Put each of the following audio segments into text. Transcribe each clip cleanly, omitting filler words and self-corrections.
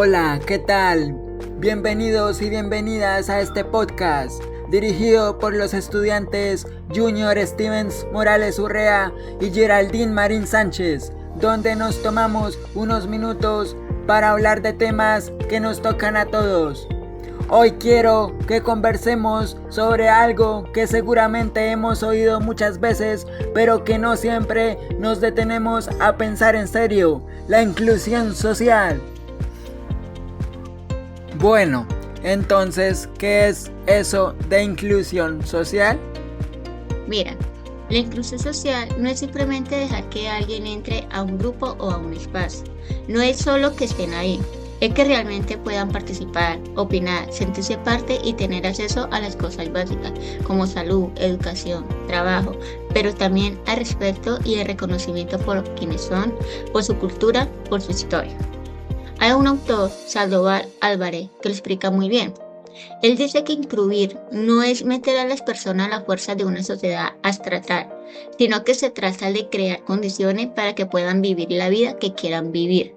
Hola, ¿qué tal? Bienvenidos y bienvenidas a este podcast dirigido por los estudiantes Junior Stevens Morales Urrea y Geraldine Marín Sánchez, donde nos tomamos unos minutos para hablar de temas que nos tocan a todos. Hoy quiero que conversemos sobre algo que seguramente hemos oído muchas veces, pero que no siempre nos detenemos a pensar en serio: la inclusión social. Bueno, entonces, ¿qué es eso de inclusión social? Mira, la inclusión social no es simplemente dejar que alguien entre a un grupo o a un espacio. No es solo que estén ahí, es que realmente puedan participar, opinar, sentirse parte y tener acceso a las cosas básicas como salud, educación, trabajo, pero también al respeto y el reconocimiento por quienes son, por su cultura, por su historia. Hay un autor, Sandoval Álvarez, que lo explica muy bien. Él dice que incluir no es meter a las personas a la fuerza de una sociedad abstracta, sino que se trata de crear condiciones para que puedan vivir la vida que quieran vivir,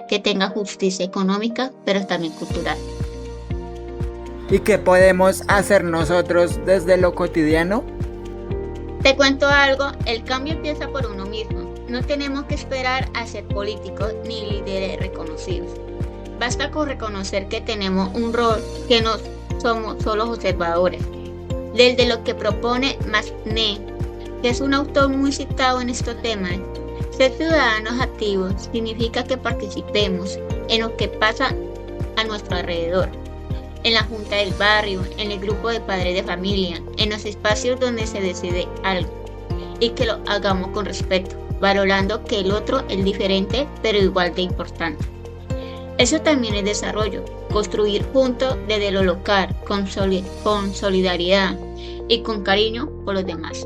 que tenga justicia económica, pero también cultural. ¿Y qué podemos hacer nosotros desde lo cotidiano? Te cuento algo, el cambio empieza por uno mismo. No tenemos que esperar a ser políticos ni líderes reconocidos. Basta con reconocer que tenemos un rol, que no somos solo observadores. Desde lo que propone Masné, que es un autor muy citado en estos temas, ser ciudadanos activos significa que participemos en lo que pasa a nuestro alrededor, en la junta del barrio, en el grupo de padres de familia, en los espacios donde se decide algo, y que lo hagamos con respeto, valorando que el otro es diferente pero igual de importante. Eso también es desarrollo, construir juntos desde lo local, con solidaridad y con cariño por los demás.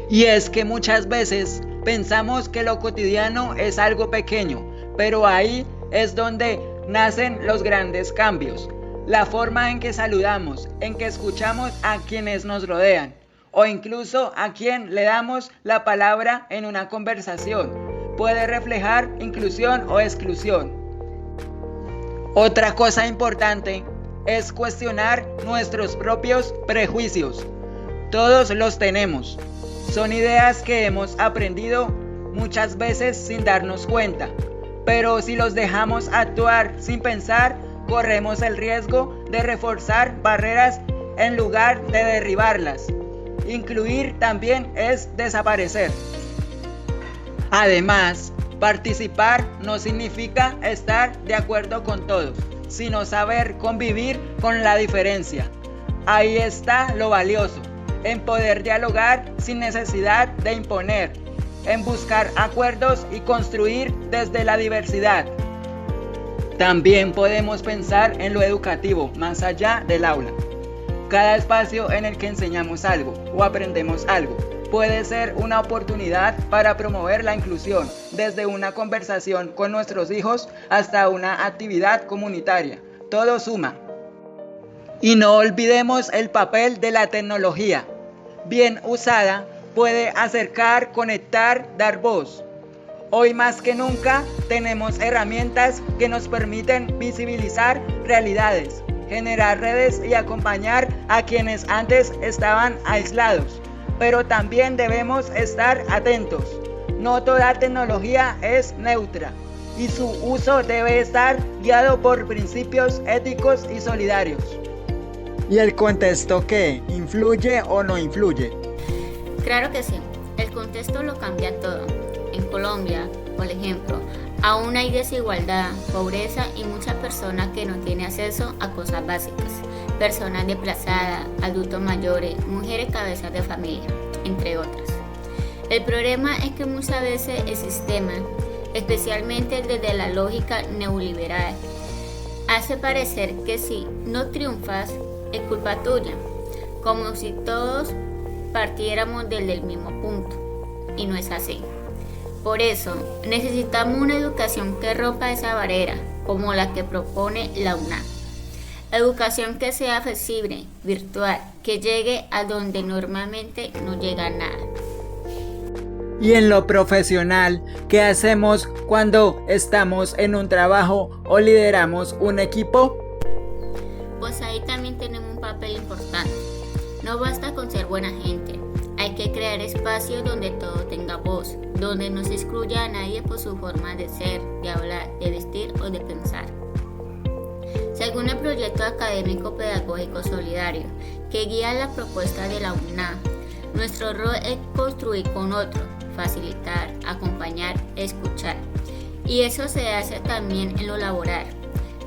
Y es que muchas veces pensamos que lo cotidiano es algo pequeño, pero ahí es donde nacen los grandes cambios. La forma en que saludamos, en que escuchamos a quienes nos rodean, o incluso a quien le damos la palabra en una conversación, puede reflejar inclusión o exclusión. Otra cosa importante es cuestionar nuestros propios prejuicios. Todos los tenemos. Son ideas que hemos aprendido muchas veces sin darnos cuenta, pero si los dejamos actuar sin pensar, corremos el riesgo de reforzar barreras en lugar de derribarlas. Incluir también es desaparecer. Además, participar no significa estar de acuerdo con todos, sino saber convivir con la diferencia. Ahí está lo valioso, en poder dialogar sin necesidad de imponer, en buscar acuerdos y construir desde la diversidad. También podemos pensar en lo educativo, más allá del aula. Cada espacio en el que enseñamos algo o aprendemos algo puede ser una oportunidad para promover la inclusión, desde una conversación con nuestros hijos hasta una actividad comunitaria. Todo suma. Y no olvidemos el papel de la tecnología. Bien usada, puede acercar, conectar, dar voz. Hoy más que nunca tenemos herramientas que nos permiten visibilizar realidades, generar redes y acompañar a quienes antes estaban aislados. Pero también debemos estar atentos. No toda tecnología es neutra y su uso debe estar guiado por principios éticos y solidarios. ¿Y el contexto qué? ¿Influye o no influye? Claro que sí, el contexto lo cambia todo. En Colombia, por ejemplo, aún hay desigualdad, pobreza y muchas personas que no tienen acceso a cosas básicas. Personas desplazadas, adultos mayores, mujeres cabezas de familia, entre otras. El problema es que muchas veces el sistema, especialmente desde la lógica neoliberal, hace parecer que si no triunfas es culpa tuya, como si todos partiéramos desde el mismo punto, y no es así. Por eso, necesitamos una educación que rompa esa barrera, como la que propone la UNAM. Educación que sea flexible, virtual, que llegue a donde normalmente no llega nada. Y en lo profesional, ¿qué hacemos cuando estamos en un trabajo o lideramos un equipo? Pues ahí también tenemos un papel importante. No basta con ser buena gente, hay que crear espacios donde todo tenga voz, donde no se excluya a nadie por su forma de ser, de hablar, de vestir o de pensar. Según el proyecto académico pedagógico solidario que guía la propuesta de la UNAM, nuestro rol es construir con otros, facilitar, acompañar, escuchar. Y eso se hace también en lo laboral,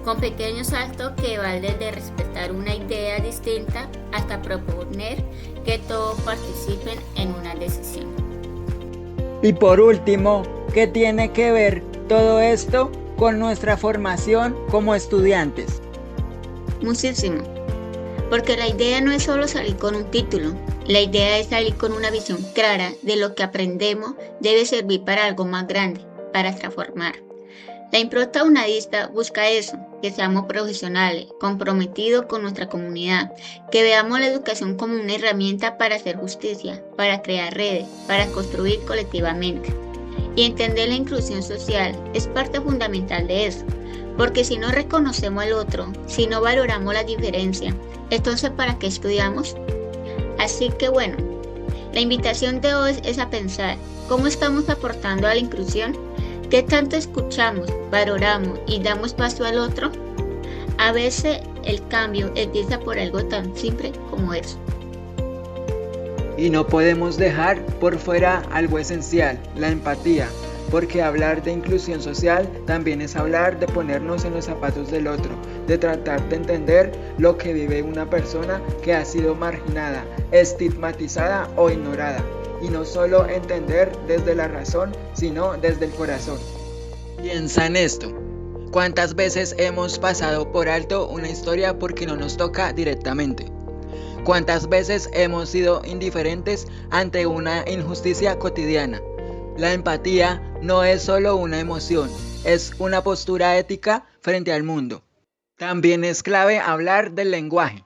con pequeños saltos que van desde respetar una idea distinta hasta proponer que todos participen en una decisión. Y por último, ¿qué tiene que ver todo esto con nuestra formación como estudiantes? Muchísimo, porque la idea no es solo salir con un título, la idea es salir con una visión clara de lo que aprendemos debe servir para algo más grande, para transformar. La impronta unadista busca eso, que seamos profesionales, comprometidos con nuestra comunidad, que veamos la educación como una herramienta para hacer justicia, para crear redes, para construir colectivamente. Y entender la inclusión social es parte fundamental de eso, porque si no reconocemos al otro, si no valoramos la diferencia, entonces ¿para qué estudiamos? Así que bueno, la invitación de hoy es a pensar cómo estamos aportando a la inclusión, qué tanto escuchamos, valoramos y damos paso al otro. A veces el cambio empieza por algo tan simple como eso. Y no podemos dejar por fuera algo esencial, la empatía, porque hablar de inclusión social también es hablar de ponernos en los zapatos del otro, de tratar de entender lo que vive una persona que ha sido marginada, estigmatizada o ignorada, y no solo entender desde la razón, sino desde el corazón. Piensa en esto. ¿Cuántas veces hemos pasado por alto una historia porque no nos toca directamente? ¿Cuántas veces hemos sido indiferentes ante una injusticia cotidiana? La empatía no es solo una emoción, es una postura ética frente al mundo. También es clave hablar del lenguaje.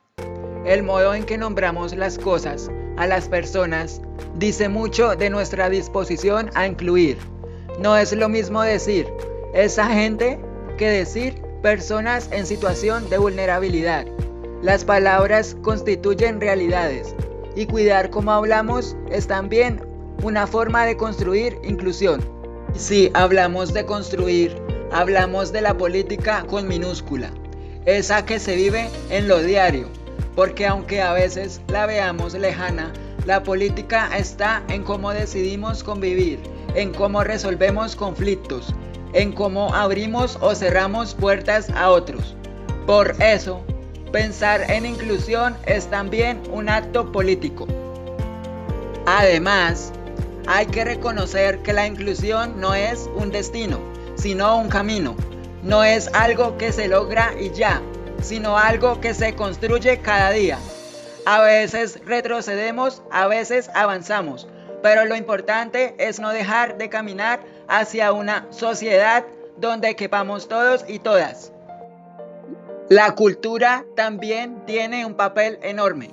El modo en que nombramos las cosas, a las personas, dice mucho de nuestra disposición a incluir. No es lo mismo decir esa gente que decir personas en situación de vulnerabilidad. Las palabras constituyen realidades y cuidar cómo hablamos es también una forma de construir inclusión. Si hablamos de construir, hablamos de la política con minúscula, esa que se vive en lo diario, porque aunque a veces la veamos lejana, la política está en cómo decidimos convivir, en cómo resolvemos conflictos, en cómo abrimos o cerramos puertas a otros. Por eso, pensar en inclusión es también un acto político. Además, hay que reconocer que la inclusión no es un destino, sino un camino. No es algo que se logra y ya, sino algo que se construye cada día. A veces retrocedemos, a veces avanzamos, pero lo importante es no dejar de caminar hacia una sociedad donde quepamos todos y todas. La cultura también tiene un papel enorme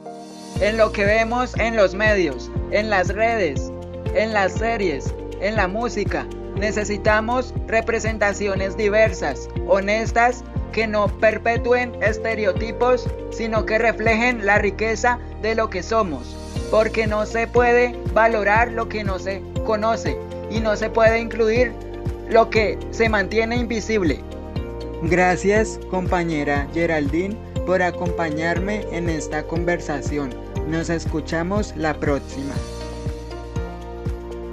en lo que vemos en los medios, en las redes, en las series, en la música. Necesitamos representaciones diversas, honestas, que no perpetúen estereotipos, sino que reflejen la riqueza de lo que somos, porque no se puede valorar lo que no se conoce y no se puede incluir lo que se mantiene invisible. Gracias, compañera Geraldine, por acompañarme en esta conversación. Nos escuchamos la próxima.